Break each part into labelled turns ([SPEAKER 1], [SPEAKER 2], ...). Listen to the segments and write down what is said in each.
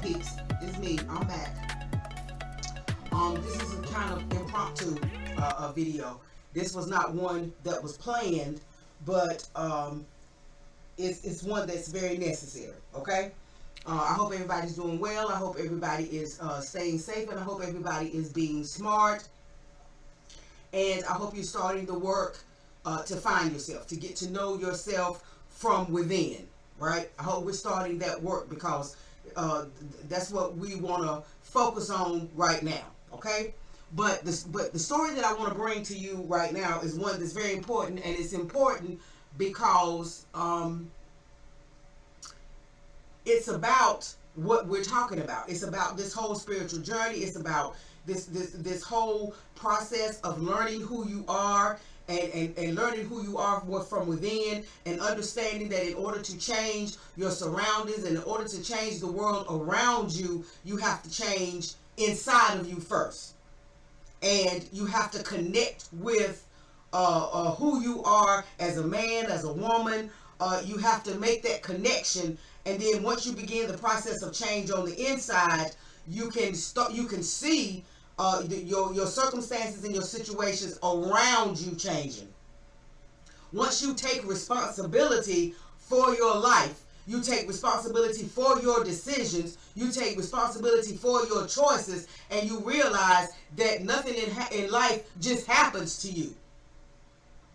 [SPEAKER 1] peeps? It's me. I'm back. This is a kind of impromptu video. This was not one that was planned, but it's one that's very necessary. Okay. I hope everybody's doing well. I hope everybody is staying safe, and I hope everybody is being smart. And I hope you're starting the work to find yourself, to get to know yourself from within. Right? I hope we're starting that work because that's what we want to focus on right now. Okay. But the story that I want to bring to you right now is one that's very important, and it's important because it's about what we're talking about. It's about this whole spiritual journey. It's about this whole process of learning who you are and learning who you are from within, and understanding that in order to change your surroundings and in order to change the world around you, you have to change inside of you first. And you have to connect with who you are as a man, as a woman. You have to make that connection, and then once you begin the process of change on the inside, you can start. You can see your circumstances and your situations around you changing. Once you take responsibility for your life, you take responsibility for your decisions, you take responsibility for your choices, and you realize that nothing in life just happens to you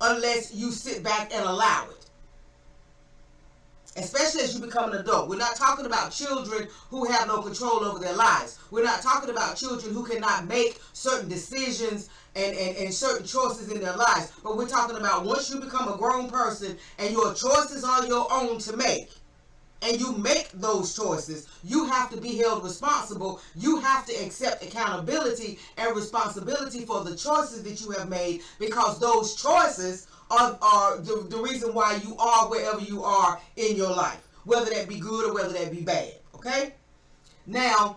[SPEAKER 1] unless you sit back and allow it. Especially as you become an adult. We're not talking about children who have no control over their lives. We're not talking about children who cannot make certain decisions and certain choices in their lives. But we're talking about once you become a grown person and your choices are your own to make, and you make those choices, you have to be held responsible. You have to accept accountability and responsibility for the choices that you have made, because those choices are the reason why you are wherever you are in your life, whether that be good or whether that be bad. Okay? Now,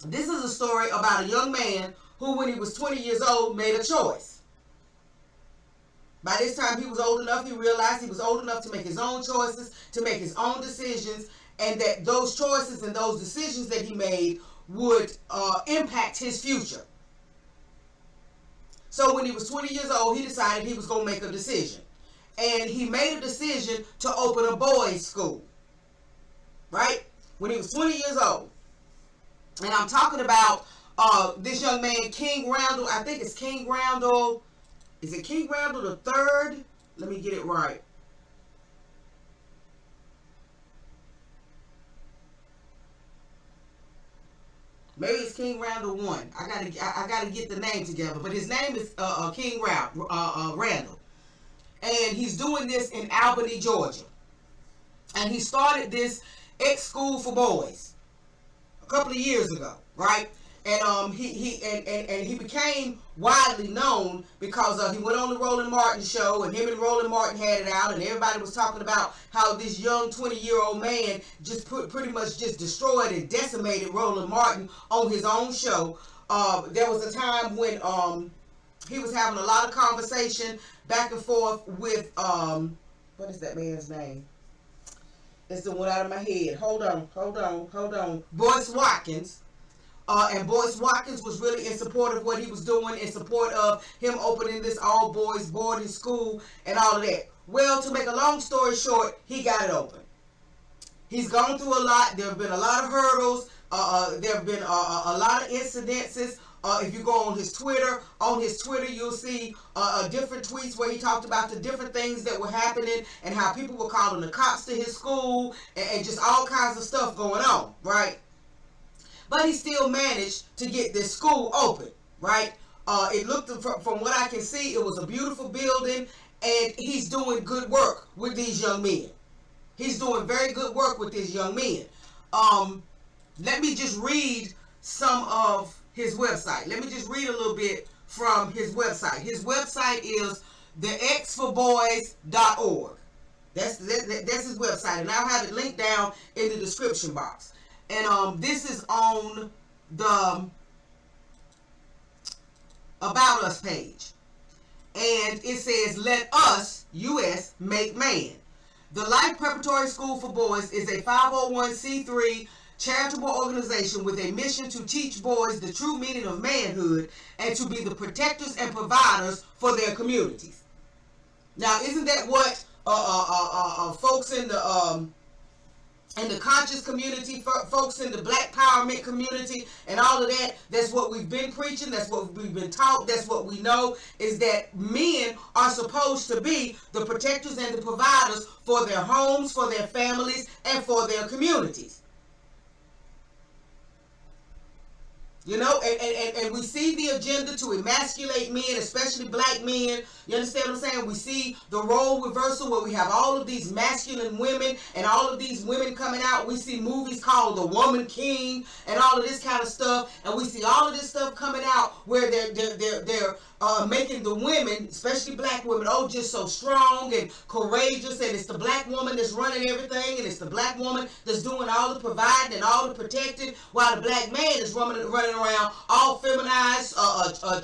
[SPEAKER 1] this is a story about a young man who, when he was 20 years old, made a choice. By this time, he was old enough, he realized he was old enough to make his own choices, to make his own decisions, and that those choices and those decisions that he made would impact his future. So when he was 20 years old, he decided he was going to make a decision. And he made a decision to open a boys' school. Right? When he was 20 years old. And I'm talking about this young man, King Randall. I think it's King Randall. Is it King Randall the third? Let me get it right. Maybe it's King Randall 1. I gotta get the name together. But his name is King Randall. And he's doing this in Albany, Georgia. And he started this school for boys a couple of years ago, right? And he became widely known because he went on the Roland Martin show, and him and Roland Martin had it out, and everybody was talking about how this young 20-year-old man just pretty much just destroyed and decimated Roland Martin on his own show. There was a time when he was having a lot of conversation back and forth with what is that man's name? It's the one out of my head. Hold on. Boyce Watkins. And Boyce Watkins was really in support of what he was doing, in support of him opening this all-boys boarding school and all of that. Well, to make a long story short, he got it open. He's gone through a lot. There have been a lot of hurdles. There have been a lot of incidences. If you go on his Twitter, you'll see different tweets where he talked about the different things that were happening and how people were calling the cops to his school and just all kinds of stuff going on, right? But he still managed to get this school open, right? It looked, from what I can see, it was a beautiful building, and he's doing good work with these young men. He's doing very good work with these young men. Let me just read some of his website. Let me just read a little bit from his website. His website is thexforboys.org. That's his website, and I'll have it linked down in the description box. And this is on the About Us page. And it says, "Let us, U.S., make man." The Life Preparatory School for Boys is a 501c3 charitable organization with a mission to teach boys the true meaning of manhood and to be the protectors and providers for their communities. Now, isn't that what folks in the conscious community, folks in the black empowerment community and all of that, that's what we've been preaching, that's what we've been taught, that's what we know, is that men are supposed to be the protectors and the providers for their homes, for their families, and for their communities. You know, and we see the agenda to emasculate men, especially black men. You understand what I'm saying? We see the role reversal where we have all of these masculine women and all of these women coming out. We see movies called The Woman King and all of this kind of stuff. And we see all of this stuff coming out where they're making the women, especially black women, oh, just so strong and courageous. And it's the black woman that's running everything. And it's the black woman that's doing all the providing and all the protecting, while the black man is running around all feminized,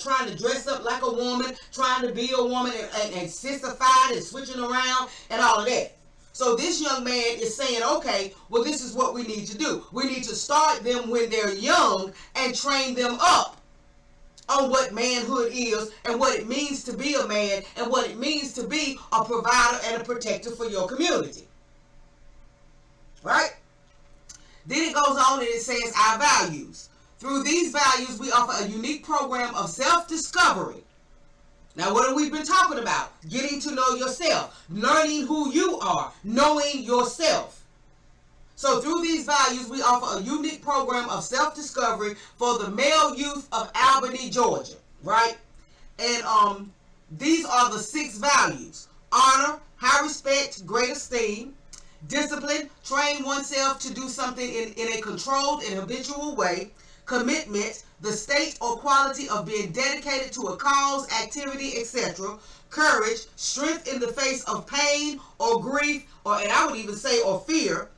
[SPEAKER 1] trying to dress up like a woman, trying to be a woman and sissified and switching around and all of that. So this young man is saying, okay, well, this is what we need to do. We need to start them when they're young and train them up on what manhood is and what it means to be a man and what it means to be a provider and a protector for your community. Right? Then it goes on and it says our values. Through these values, we offer a unique program of self-discovery. Now, what have we been talking about? Getting to know yourself, learning who you are, knowing yourself. So through these values, we offer a unique program of self-discovery for the male youth of Albany, Georgia, right? And these are the 6 values: honor, high respect, great esteem; discipline, train oneself to do something in a controlled and habitual way; commitment, the state or quality of being dedicated to a cause, activity, etc.; courage, strength in the face of pain or grief, and I would even say, or fear;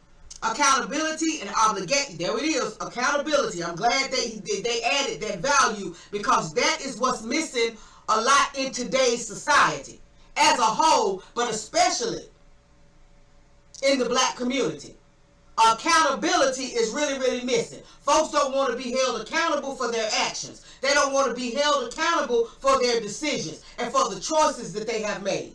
[SPEAKER 1] accountability and obligation. There it is, accountability. I'm glad they added that value, because that is what's missing a lot in today's society as a whole, but especially in the black community. Accountability is really, really missing. Folks don't want to be held accountable for their actions. They don't want to be held accountable for their decisions and for the choices that they have made.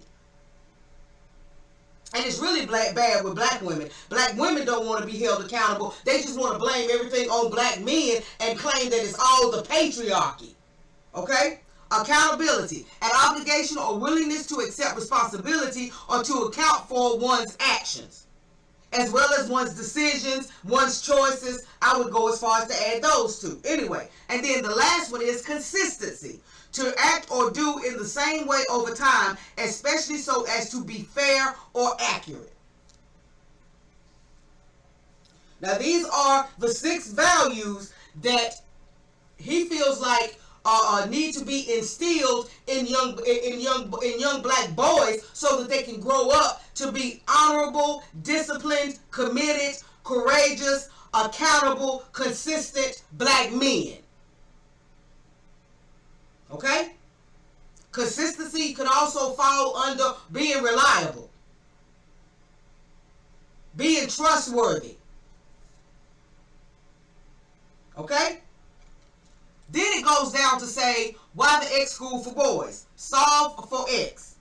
[SPEAKER 1] And it's really bad with black women. Black women don't want to be held accountable. They just want to blame everything on black men and claim that it's all the patriarchy. Okay? Accountability, an obligation or willingness to accept responsibility or to account for one's actions, as well as one's decisions, one's choices. I would go as far as to add those two. Anyway, and then the last one is consistency. To act or do in the same way over time, especially so as to be fair or accurate. Now, these are the 6 values that he feels like need to be instilled in young black boys so that they can grow up to be honorable, disciplined, committed, courageous, accountable, consistent black men. Okay? Consistency could also fall under being reliable, being trustworthy. Okay? Then it goes down to say, why the X school for boys? Solve for X.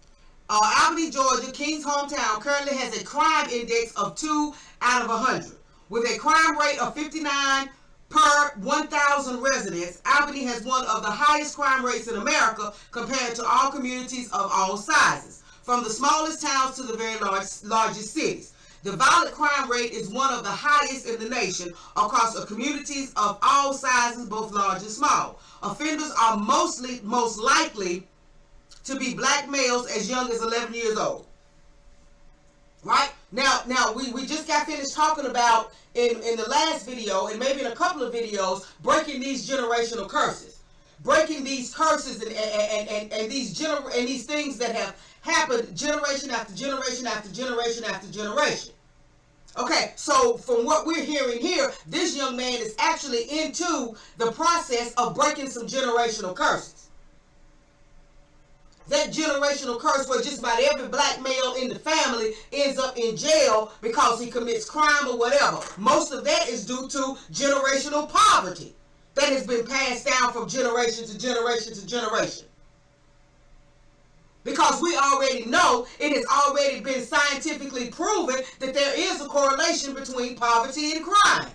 [SPEAKER 1] Albany, Georgia, King's hometown, currently has a crime index of 2 out of 100. With a crime rate of 59 per 1,000 residents, Albany has one of the highest crime rates in America compared to all communities of all sizes, from the smallest towns to the very largest cities. The violent crime rate is one of the highest in the nation across communities of all sizes, both large and small. Offenders are most likely to be black males as young as 11 years old. Right? Now we just got finished talking about in the last video, and maybe in a couple of videos, breaking these generational curses. Breaking these curses and these things that have happened generation after generation after generation after generation. Okay, so from what we're hearing here, this young man is actually into the process of breaking some generational curses. That generational curse where just about every black male in the family ends up in jail because he commits crime or whatever. Most of that is due to generational poverty that has been passed down from generation to generation to generation. Because we already know, it has already been scientifically proven that there is a correlation between poverty and crime.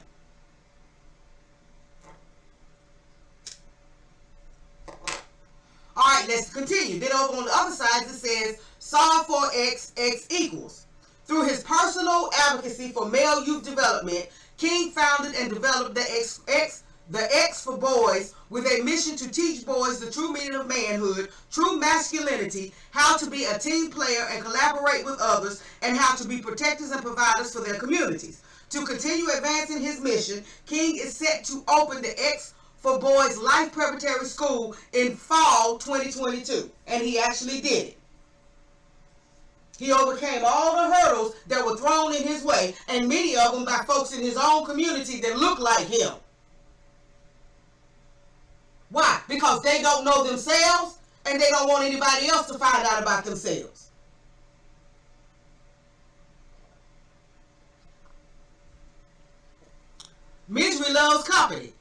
[SPEAKER 1] All right, let's continue. Then over on the other side, it says, solve for X equals. Through his personal advocacy for male youth development, King founded and developed the X for Boys with a mission to teach boys the true meaning of manhood, true masculinity, how to be a team player and collaborate with others, and how to be protectors and providers for their communities. To continue advancing his mission, King is set to open the X for Boys Life Preparatory School in fall 2022. And he actually did it. He overcame all the hurdles that were thrown in his way, and many of them by folks in his own community that look like him. Why? Because they don't know themselves, and they don't want anybody else to find out about themselves. Misery loves company.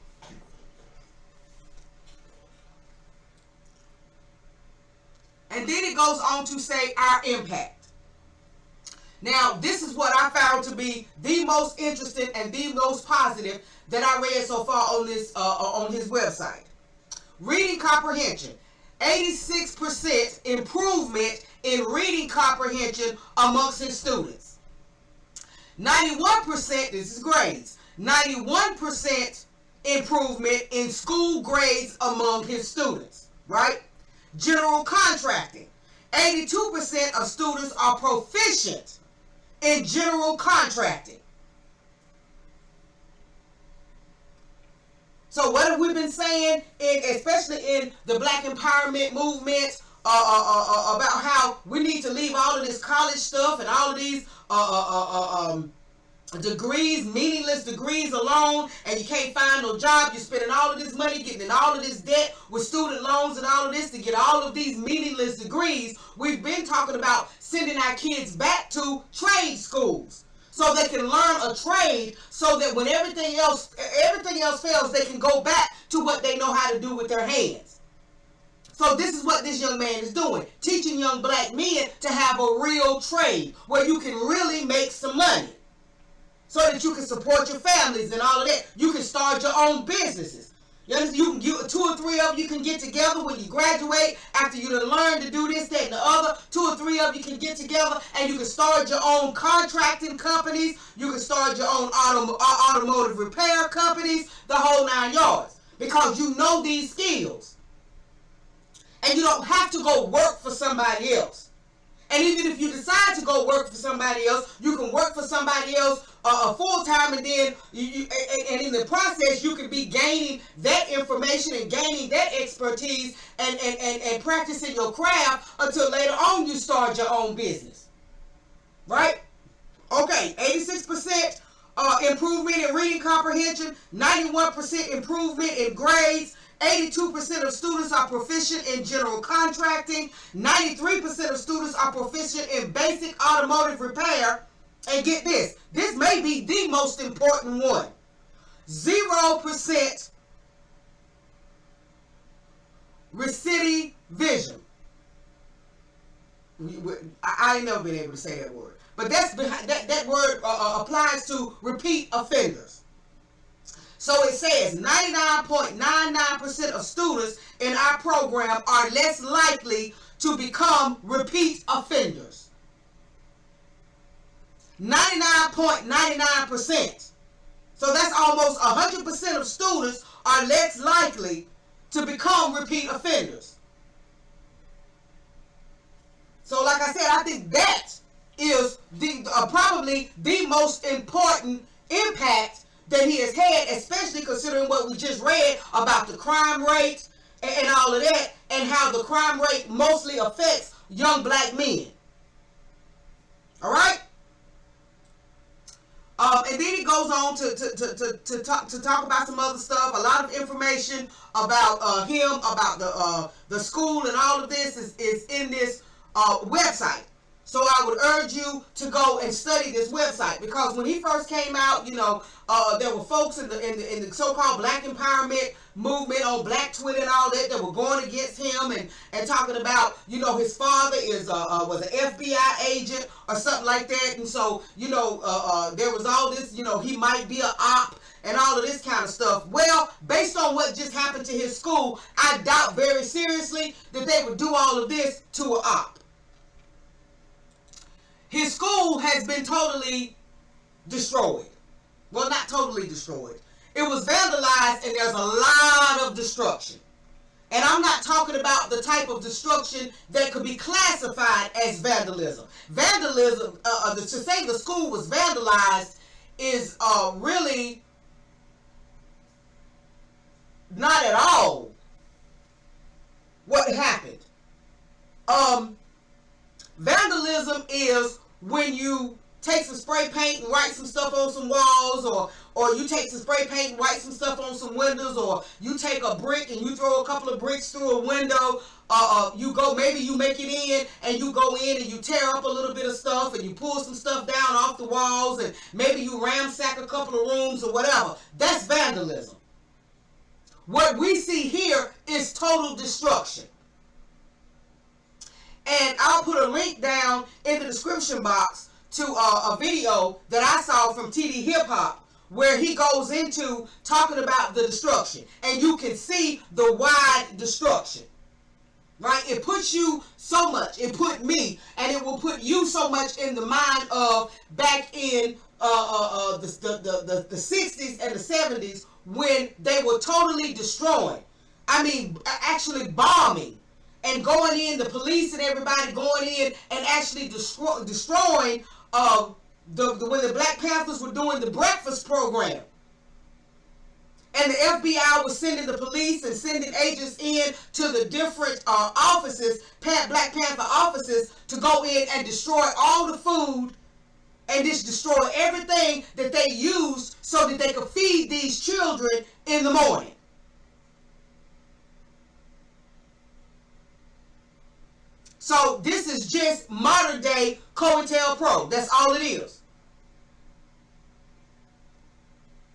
[SPEAKER 1] And then it goes on to say our impact. Now, this is what I found to be the most interesting and the most positive that I read so far on this on his website. Reading comprehension. 86% improvement in reading comprehension amongst his students. 91%, this is grades, 91% improvement in school grades among his students, right? General contracting. 82% of students are proficient in general contracting. So what have we been saying, especially in the Black empowerment movement, about how we need to leave all of this college stuff and all of these degrees, meaningless degrees alone, and you can't find no job. You're spending all of this money, getting in all of this debt with student loans and all of this to get all of these meaningless degrees. We've been talking about sending our kids back to trade schools so they can learn a trade, so that when everything else fails, they can go back to what they know how to do with their hands. So this is what this young man is doing, teaching young black men to have a real trade where you can really make some money, so that you can support your families and all of that. You can start your own businesses. You can, 2 or 3 of you can get together when you graduate, after you done learned to do this, that, and the other. 2 or 3 of you can get together and you can start your own contracting companies. You can start your own automotive repair companies, the whole 9 yards, because you know these skills. And you don't have to go work for somebody else. And even if you decide to go work for somebody else, you can work for somebody else full-time, and then and in the process you can be gaining that information and gaining that expertise and practicing your craft until later on you start your own business. Right? Okay, 86% improvement in reading comprehension, 91% improvement in grades, 82% of students are proficient in general contracting, 93% of students are proficient in basic automotive repair, and get this may be the most important one, 0% recidivism. I ain't never been able to say that word, but that word applies to repeat offenders. So it says 99.99% of students in our program are less likely to become repeat offenders. 99.99%. So that's almost 100% of students are less likely to become repeat offenders. So like I said, I think that is probably the most important impact that he has had, especially considering what we just read about the crime rate and all of that, and how the crime rate mostly affects young black men. All right? And then he goes on to talk about some other stuff. A lot of information about him, about the school, and all of this is in this website. So I would urge you to go and study this website, because when he first came out, there were folks in the so-called Black empowerment movement on Black Twitter and all that were going against him and talking about, his father was an FBI agent or something like that, and so there was all this, he might be an op and all of this kind of stuff. Well, based on what just happened to his school, I doubt very seriously that they would do all of this to an op. His school has been totally destroyed. Well, not totally destroyed. It was vandalized, and there's a lot of destruction. And I'm not talking about the type of destruction that could be classified as vandalism. Vandalism, to say the school was vandalized is really not at all what happened. Vandalism is when you take some spray paint and write some stuff on some walls, or you take some spray paint and write some stuff on some windows, or you take a brick and you throw a couple of bricks through a window. Maybe you make it in, and you go in and you tear up a little bit of stuff, and you pull some stuff down off the walls, and maybe you ransack a couple of rooms or whatever. That's vandalism. What we see here is total destruction. And I'll put a link down in the description box to a video that I saw from TD Hip Hop, where he goes into talking about the destruction. And you can see the wide destruction. Right? It puts you so much. It put me, and it will put you so much in the mind of back in the 60s and the 70s, when they were totally destroying. I mean, actually bombing. And going in, the police and everybody going in and actually destroying when the Black Panthers were doing the breakfast program. And the FBI was sending the police and sending agents in to the different offices, Black Panther offices, to go in and destroy all the food and just destroy everything that they used so that they could feed these children in the morning. So this is just modern day COINTELPRO. That's all it is.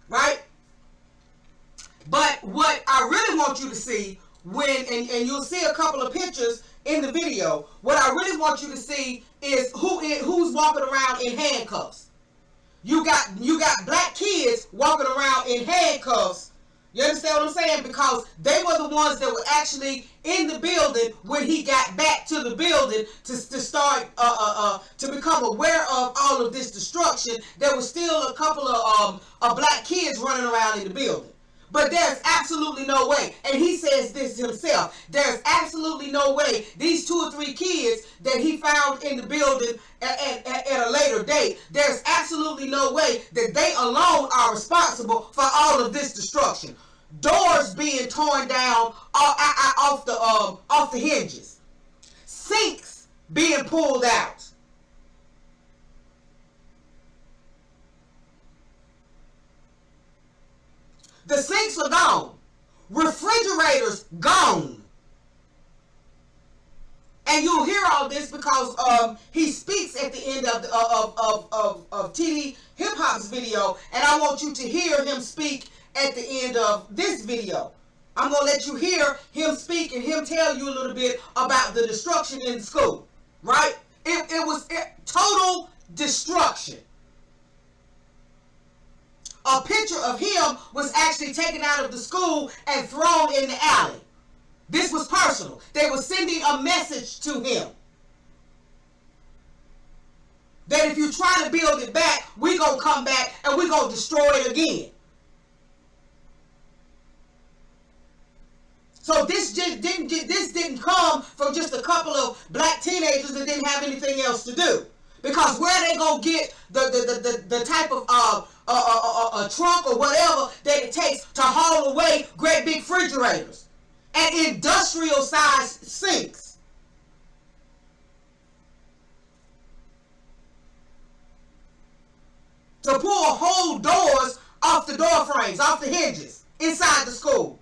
[SPEAKER 1] Right? But what I really want you to see and you'll see a couple of pictures in the video, what I really want you to see is who's walking around in handcuffs. You got black kids walking around in handcuffs. You understand what I'm saying? Because they were the ones that were actually in the building when he got back to the building to start to become aware of all of this destruction. There was still a couple of black kids running around in the building. But there's absolutely no way, and he says this himself, there's absolutely no way these 2 or 3 kids that he found in the building at a later date, there's absolutely no way that they alone are responsible for all of this destruction. Doors being torn down off the hinges. Sinks being pulled out. The sinks are gone. Refrigerators gone. And you'll hear all this because he speaks at the end of TD Hip Hop's video, and I want you to hear him speak at the end of this video. I'm going to let you hear him speak and him tell you a little bit about the destruction in the school. Right? It was total destruction. A picture of him was actually taken out of the school and thrown in the alley. This was personal. They were sending a message to him that if you try to build it back, we're going to come back and we're going to destroy it again. So this didn't come from just a couple of black teenagers that didn't have anything else to do. Because where they gonna get the type of a trunk or whatever that it takes to haul away great big refrigerators and industrial sized sinks? to pull whole doors off the door frames, off the hinges, inside the school.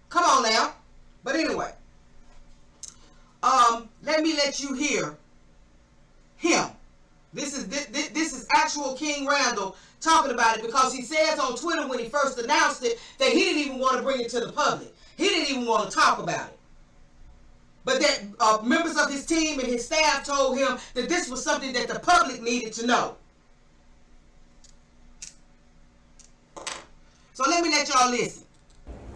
[SPEAKER 1] Come on now. But anyway, let me let you hear him. This is actual King Randall talking about it, because he says on Twitter when he first announced it that he didn't even want to bring it to the public. He didn't even want to talk about it. But that members of his team and his staff told him that this was something that the public needed to know. So let me let y'all listen.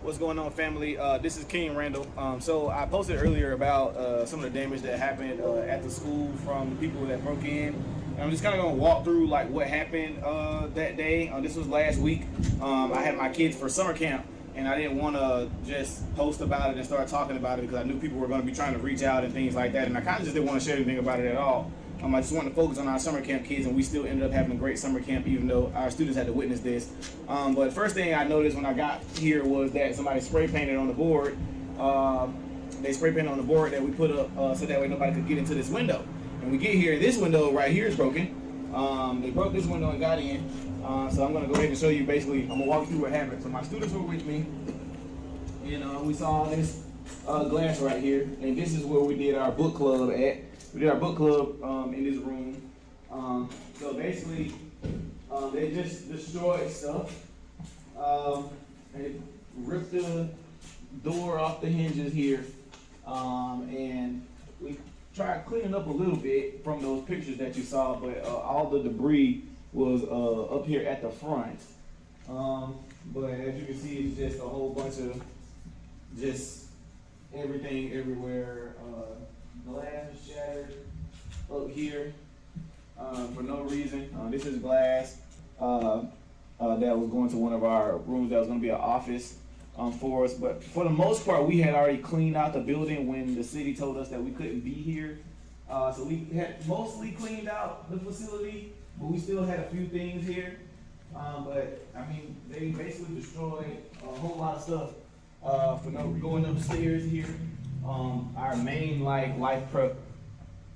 [SPEAKER 2] What's going on, family? This is King Randall. So I posted earlier about some of the damage that happened at the school from the people that broke in. And I'm just kind of going to walk through like what happened that day. This was last week. I had my kids for summer camp, and I didn't want to just post about it and start talking about it because I knew people were going to be trying to reach out and things like that. And I kind of just didn't want to share anything about it at all. I just wanted to focus on our summer camp kids, and we still ended up having a great summer camp, even though our students had to witness this. But the first thing I noticed when I got here was that somebody spray painted on the board. They spray painted on the board that we put up so that way nobody could get into this window. And we get here, and this window right here is broken. They broke this window and got in. So I'm going to go ahead and show you basically, I'm going to walk you through what happened. So my students were with me, and we saw this glass right here, and this is where we did our book club at. We did our book club in this room. So basically, they just destroyed stuff. They ripped the door off the hinges here. And we tried cleaning up a little bit from those pictures that you saw, but all the debris was up here at the front. But as you can see, it's just a whole bunch of just everything everywhere. Glass is shattered up here for no reason. This is glass that was going to one of our rooms that was going to be an office for us. But for the most part, we had already cleaned out the building when the city told us that we couldn't be here. So we had mostly cleaned out the facility, but we still had a few things here. But I mean, they basically destroyed a whole lot of stuff for no going upstairs here. Our main life prep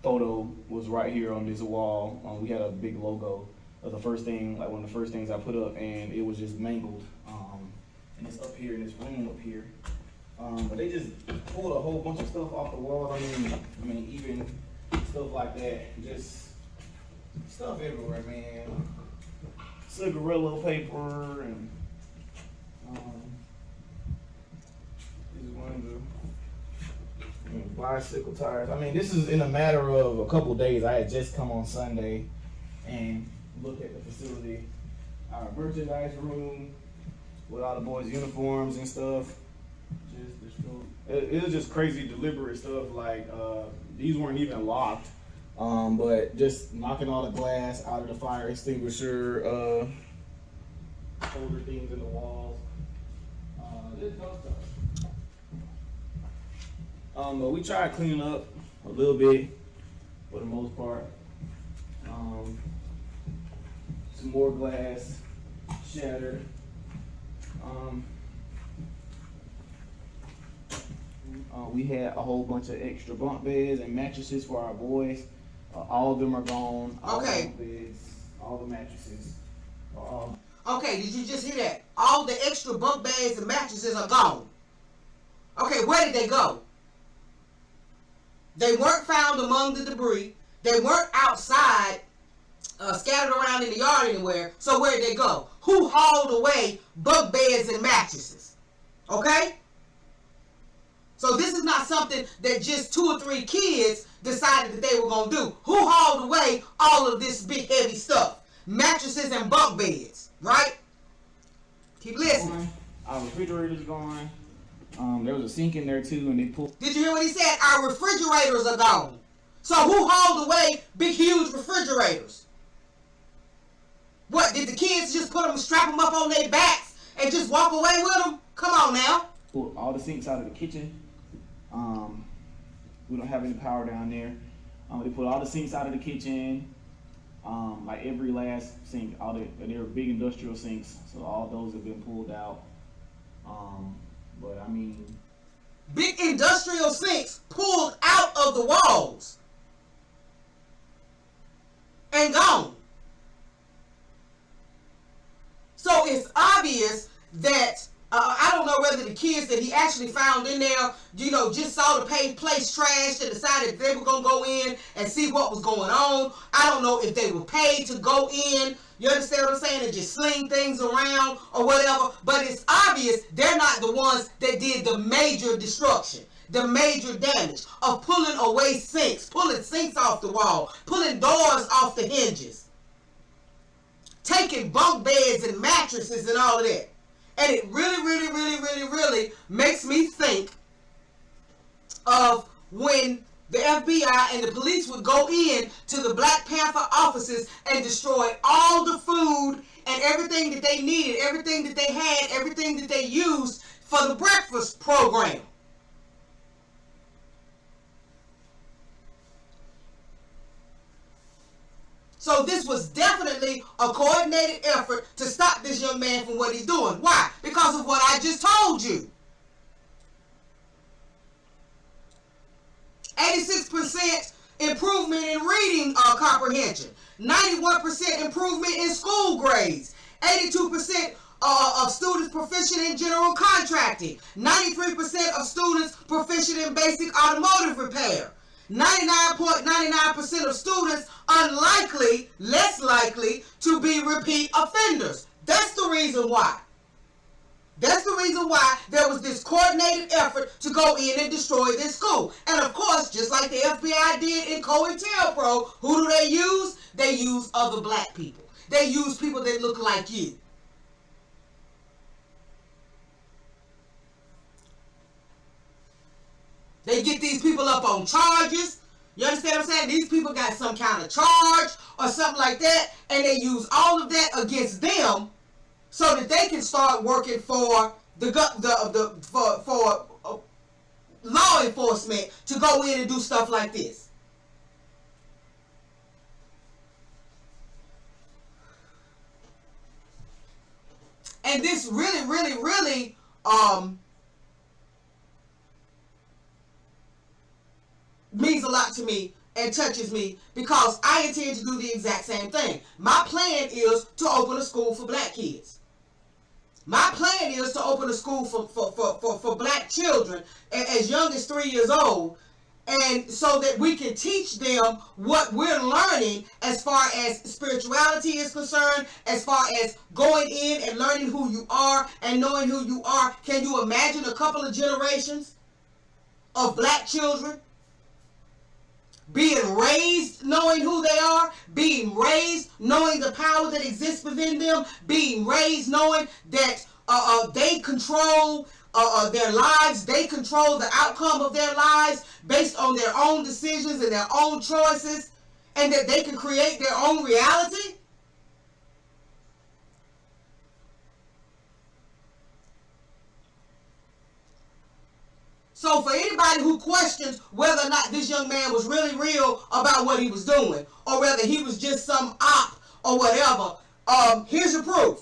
[SPEAKER 2] photo was right here on this wall. We had a big logo of the first thing, like one of the first things I put up, and it was just mangled. And it's up here in this room up here. But they just pulled a whole bunch of stuff off the wall. I mean, even stuff like that, just stuff everywhere, man. Cigarillo paper and these ones are. Bicycle tires. I mean, this is in a matter of a couple days. I had just come on Sunday and looked at the facility, our merchandise room with all the boys' uniforms and stuff. Just destroyed. It was just crazy, deliberate stuff. Like these weren't even locked, but just knocking all the glass out of the fire extinguisher, holder things in the walls. Just dumb stuff. But we tried cleaning up a little bit for the most part. Some more glass shattered. We had a whole bunch of extra bunk beds and mattresses for our boys. All of them are gone. All the bunk beds, all the mattresses.
[SPEAKER 1] Okay, did you just hear that? All the extra bunk beds and mattresses are gone. Okay, where did they go? They weren't found among the debris. They weren't outside, scattered around in the yard anywhere. So where did they go? Who hauled away bunk beds and mattresses? Okay? So this is not something that just 2 or 3 kids decided that they were going to do. Who hauled away all of this big heavy stuff? Mattresses and bunk beds, right? Keep listening.
[SPEAKER 2] Our refrigerator's gone. There was a sink in there too, and they pulled.
[SPEAKER 1] Did you hear what he said? Our refrigerators are gone. So who hauled away big, huge refrigerators? What, did the kids just strap them up on their backs and just walk away with them? Come on now.
[SPEAKER 2] Pulled all the sinks out of the kitchen. We don't have any power down there. They put all the sinks out of the kitchen. Like every last sink. They were big industrial sinks, so all those have been pulled out. But I mean,
[SPEAKER 1] big industrial sinks pulled out of the walls and gone. obvious that I don't know whether the kids that he actually found in there, just saw the place trashed and decided they were going to go in and see what was going on. I don't know if they were paid to go in, you understand what I'm saying, and just sling things around or whatever. But it's obvious they're not the ones that did the major destruction, the major damage of pulling away sinks, pulling sinks off the wall, pulling doors off the hinges, taking bunk beds and mattresses and all of that. And it really makes me think of when the FBI and the police would go in to the Black Panther offices and destroy all the food and everything that they needed, everything that they had, everything that they used for the breakfast program. So this was definitely a coordinated effort to stop this young man from what he's doing. Why? Because of what I just told you. 86% improvement in reading comprehension. 91% improvement in school grades. 82% of students proficient in general contracting. 93% of students proficient in basic automotive repair. 99.99% of students unlikely, less likely to be repeat offenders. That's the reason why. That's the reason why there was this coordinated effort to go in and destroy this school. And of course, just like the FBI did in COINTELPRO, who do they use? They use other black people. They use people that look like you. They get these people up on charges. You understand what I'm saying? These people got some kind of charge or something like that, and they use all of that against them so that they can start working for for law enforcement to go in and do stuff like this. And this really means a lot to me and touches me because I intend to do the exact same thing. My plan is to open a school for black kids. My plan is to open a school for black children as young as 3 years old, and so that we can teach them what we're learning as far as spirituality is concerned, as far as going in and learning who you are and knowing who you are. Can you imagine a couple of generations of black children being raised knowing who they are, being raised knowing the power that exists within them, being raised knowing that they control their lives, they control the outcome of their lives based on their own decisions and their own choices, and that they can create their own reality? So for anybody who questions whether or not this young man was really real about what he was doing, or whether he was just some op or whatever, here's your proof.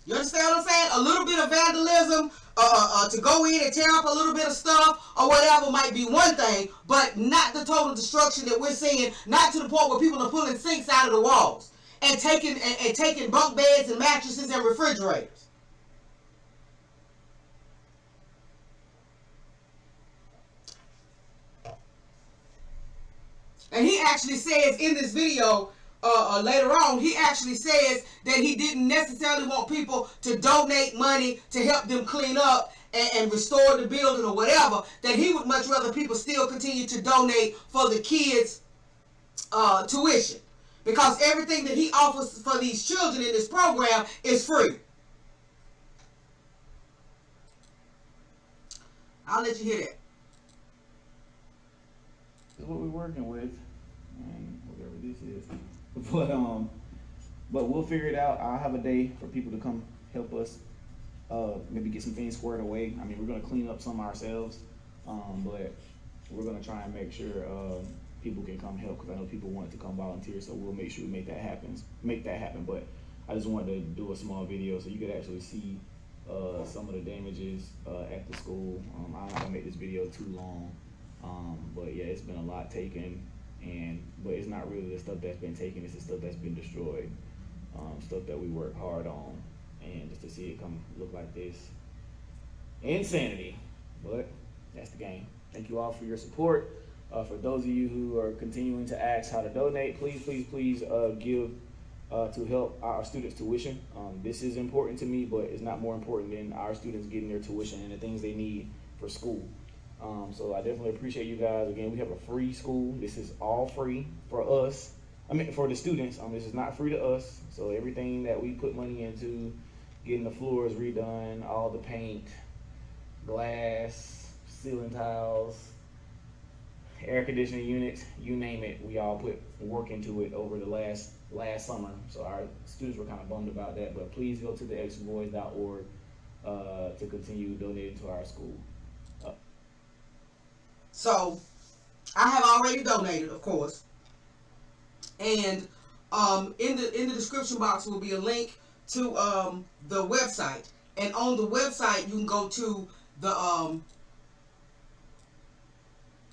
[SPEAKER 1] You understand what I'm saying? A little bit of vandalism, to go in and tear up a little bit of stuff or whatever might be one thing, but not the total destruction that we're seeing, not to the point where people are pulling sinks out of the walls and taking bunk beds and mattresses and refrigerators. And he actually says in this video, later on, he actually says that he didn't necessarily want people to donate money to help them clean up and restore the building or whatever, that he would much rather people still continue to donate for the kids' tuition. Because everything that he offers for these children in this program is free. I'll let you hear that.
[SPEAKER 2] Is what we're working with, and whatever this is. But we'll figure it out. I'll have a day for people to come help us, maybe get some things squared away. I mean, we're gonna clean up some ourselves, but we're gonna try and make sure people can come help, because I know people want to come volunteer. So we'll make sure we make that happen. But I just wanted to do a small video so you could actually see some of the damages at the school. I'm not gonna make this video too long. But yeah, it's been a lot taken, but it's not really the stuff that's been taken. It's the stuff that's been destroyed, stuff that we work hard on, and just to see it come look like this, insanity. But that's the game. Thank you all for your support. For those of you who are continuing to ask how to donate, please give to help our students' tuition. This is important to me, but it's not more important than our students getting their tuition and the things they need for school. So I definitely appreciate you guys. Again, we have a free school. This is all free for us. I mean, for the students. This is not free to us. So everything that we put money into, getting the floors redone, all the paint, glass, ceiling tiles, air conditioning units, you name it, we all put work into it over the last summer. So our students were kind of bummed about that, but please go to the extraboys.org to continue donating to our school.
[SPEAKER 1] So I have already donated, of course, and in the description box will be a link to the website, and on the website you can go to the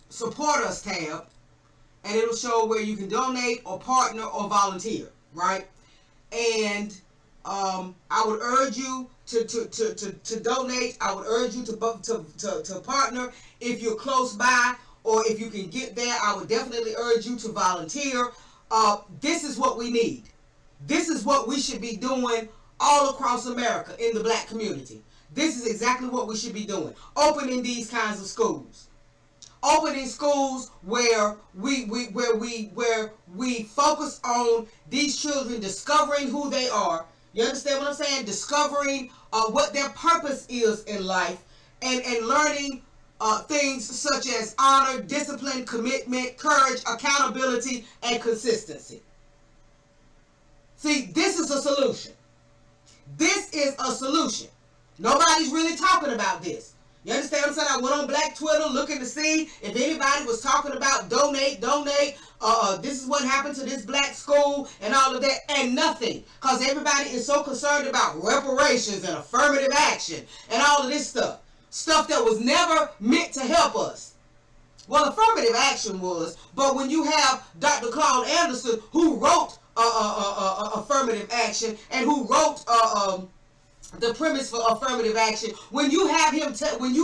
[SPEAKER 1] support us tab, and it'll show where you can donate or partner or volunteer, right? And I would urge you to donate. I would urge you to partner if you're close by, or if you can get there. I would definitely urge you to volunteer. This is what we need. This is what we should be doing all across America in the black community. This is exactly what we should be doing. Opening these kinds of schools. Opening schools where we focus on these children discovering who they are. You understand what I'm saying? Discovering what their purpose is in life, and learning things such as honor, discipline, commitment, courage, accountability, and consistency. See, this is a solution. This is a solution. Nobody's really talking about this. You understand what I'm saying? I went on Black Twitter looking to see if anybody was talking about donate. This is what happened to this black school and all of that, and nothing. Because everybody is so concerned about reparations and affirmative action and all of this stuff. Stuff that was never meant to help us. Well, affirmative action was, but when you have Dr. Claude Anderson, who wrote affirmative action and who wrote the premise for affirmative action, when you have him telling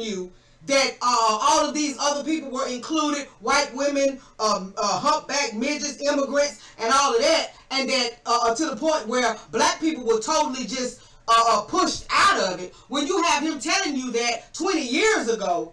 [SPEAKER 1] you that all of these other people were included, white women, humpback midgets, immigrants, and all of that, and that to the point where black people were totally just pushed out of it, when you have him telling you that 20 years ago,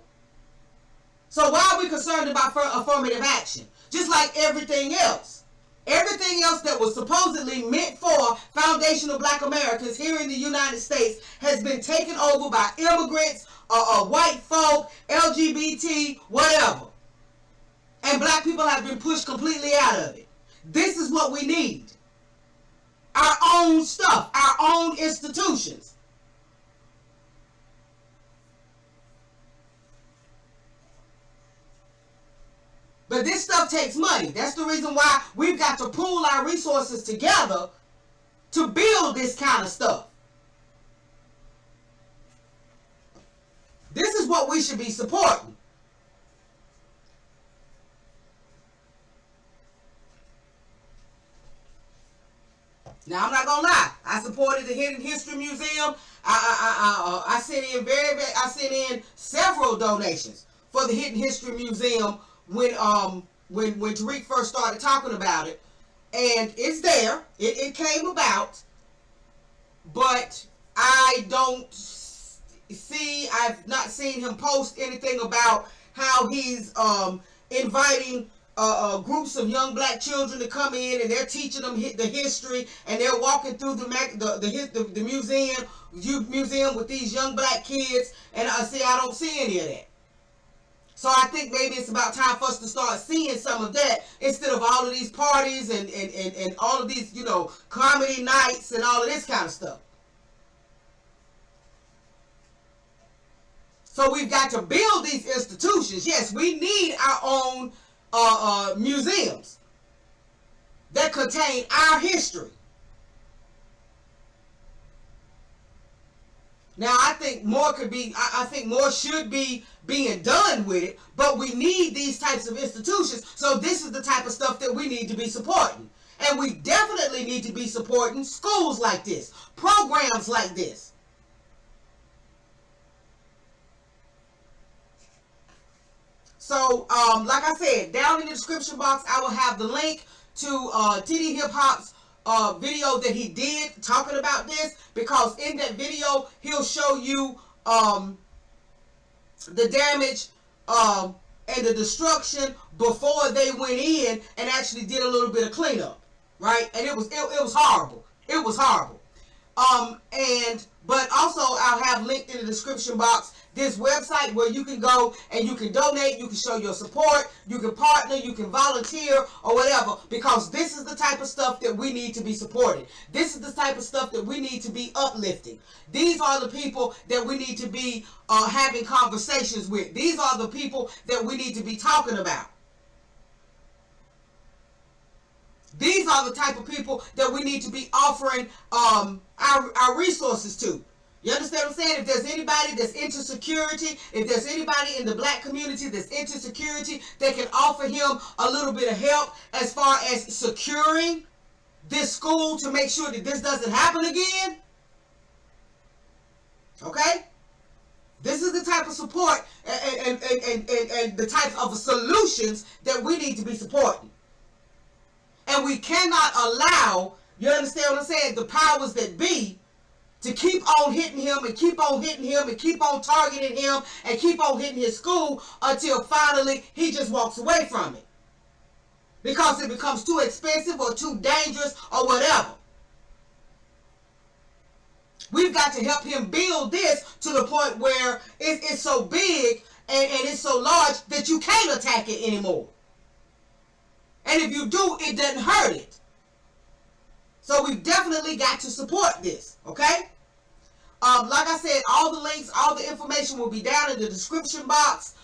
[SPEAKER 1] so why are we concerned about affirmative action? Just like everything else. Everything else that was supposedly meant for foundational black Americans here in the United States has been taken over by immigrants, white folk, LGBT, whatever. And black people have been pushed completely out of it. This is what we need. Our own stuff, our own institutions. But this stuff takes money. That's the reason why we've got to pool our resources together to build this kind of stuff. This is what we should be supporting. Now, I'm not gonna lie. I supported the Hidden History Museum. I sent in several donations for the Hidden History Museum when Tariq first started talking about it, and it's there. It came about, but I've not seen him post anything about how he's inviting groups of young black children to come in, and they're teaching them the history, and they're walking through the museum with these young black kids, and I don't see any of that. So I think maybe it's about time for us to start seeing some of that instead of all of these parties and all of these, comedy nights and all of this kind of stuff. So we've got to build these institutions. Yes, we need our own museums that contain our history. Now, I think more could be, I think more should be being done with it, but we need these types of institutions, so this is the type of stuff that we need to be supporting. And we definitely need to be supporting schools like this, programs like this. So, like I said, down in the description box, I will have the link to TD Hip Hop's video that he did talking about this, because in that video, he'll show you the damage and the destruction before they went in and actually did a little bit of cleanup, right? And it was horrible. It was horrible. But also I'll have linked in the description box this website where you can go and you can donate, you can show your support, you can partner, you can volunteer or whatever, because this is the type of stuff that we need to be supporting. This is the type of stuff that we need to be uplifting. These are the people that we need to be having conversations with. These are the people that we need to be talking about. These are the type of people that we need to be offering our resources to. You understand what I'm saying? If there's anybody that's into security, if there's anybody in the black community that's into security that can offer him a little bit of help as far as securing this school to make sure that this doesn't happen again. Okay? This is the type of support and the type of solutions that we need to be supporting. And we cannot allow, you understand what I'm saying, the powers that be to keep on hitting him and keep on hitting him and keep on targeting him and keep on hitting his school until finally he just walks away from it. Because it becomes too expensive or too dangerous or whatever. We've got to help him build this to the point where it's so big and it's so large that you can't attack it anymore. And if you do, it doesn't hurt it. So we've definitely got to support this, okay? Like I said, all the links, all the information will be down in the description box.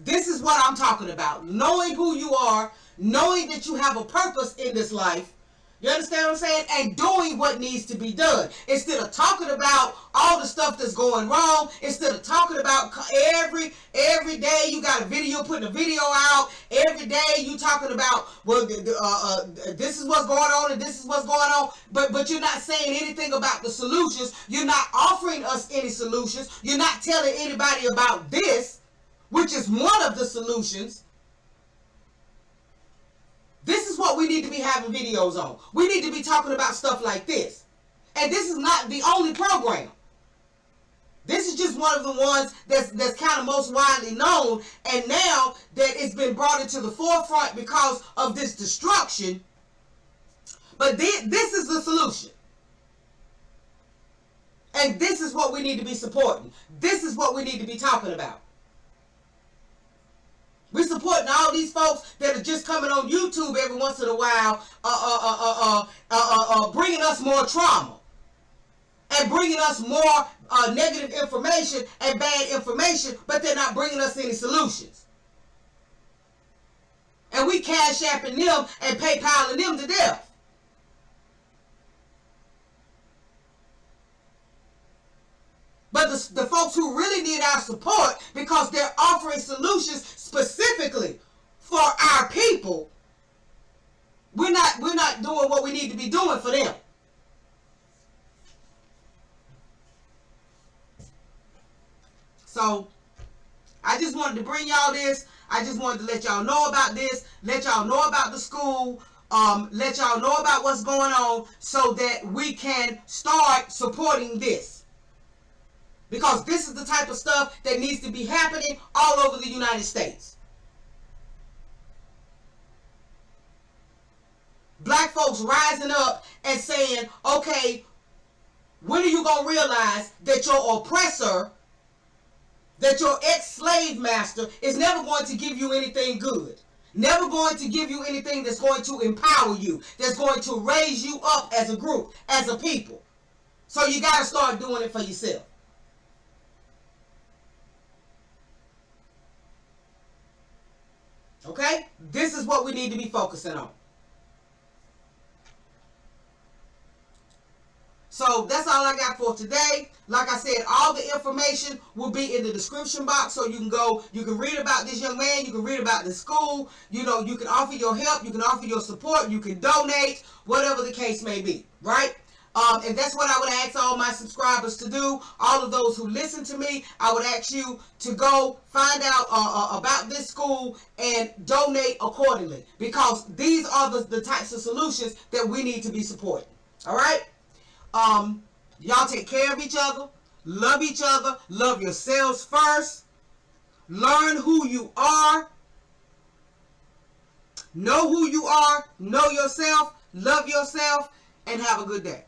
[SPEAKER 1] This is what I'm talking about. Knowing who you are, knowing that you have a purpose in this life, you understand what I'm saying? And doing what needs to be done. Instead of talking about all the stuff that's going wrong, instead of talking about every day you got a video, putting a video out, every day you talking about, well, this is what's going on and this is what's going on, but you're not saying anything about the solutions. You're not offering us any solutions. You're not telling anybody about this, which is one of the solutions. This is what we need to be having videos on. We need to be talking about stuff like this. And this is not the only program. This is just one of the ones that's kind of most widely known. And now that it's been brought into the forefront because of this destruction. But this is the solution. And this is what we need to be supporting. This is what we need to be talking about. We're supporting all these folks that are just coming on YouTube every once in a while, bringing us more trauma and bringing us more negative information and bad information, but they're not bringing us any solutions. And we cash apping them and PayPaling them to death. But the folks who really need our support, because they're offering solutions specifically for our people, we're not doing what we need to be doing for them. So I just wanted to bring y'all this. I just wanted to let y'all know about this, let y'all know about the school, let y'all know about what's going on so that we can start supporting this. Because this is the type of stuff that needs to be happening all over the United States. Black folks rising up and saying, okay, when are you going to realize that your oppressor, that your ex-slave master is never going to give you anything good? Never going to give you anything that's going to empower you, that's going to raise you up as a group, as a people. So you got to start doing it for yourself. Okay? This is what we need to be focusing on. So that's all I got for today. Like I said, all the information will be in the description box, so you can go, you can read about this young man, you can read about the school, you know, you can offer your help, you can offer your support, you can donate, whatever the case may be, right? And that's what I would ask all my subscribers to do. All of those who listen to me, I would ask you to go find out about this school and donate accordingly, because these are the types of solutions that we need to be supporting. All right? Y'all take care of each other, love yourselves first, learn who you are, know who you are, know yourself, love yourself, and have a good day.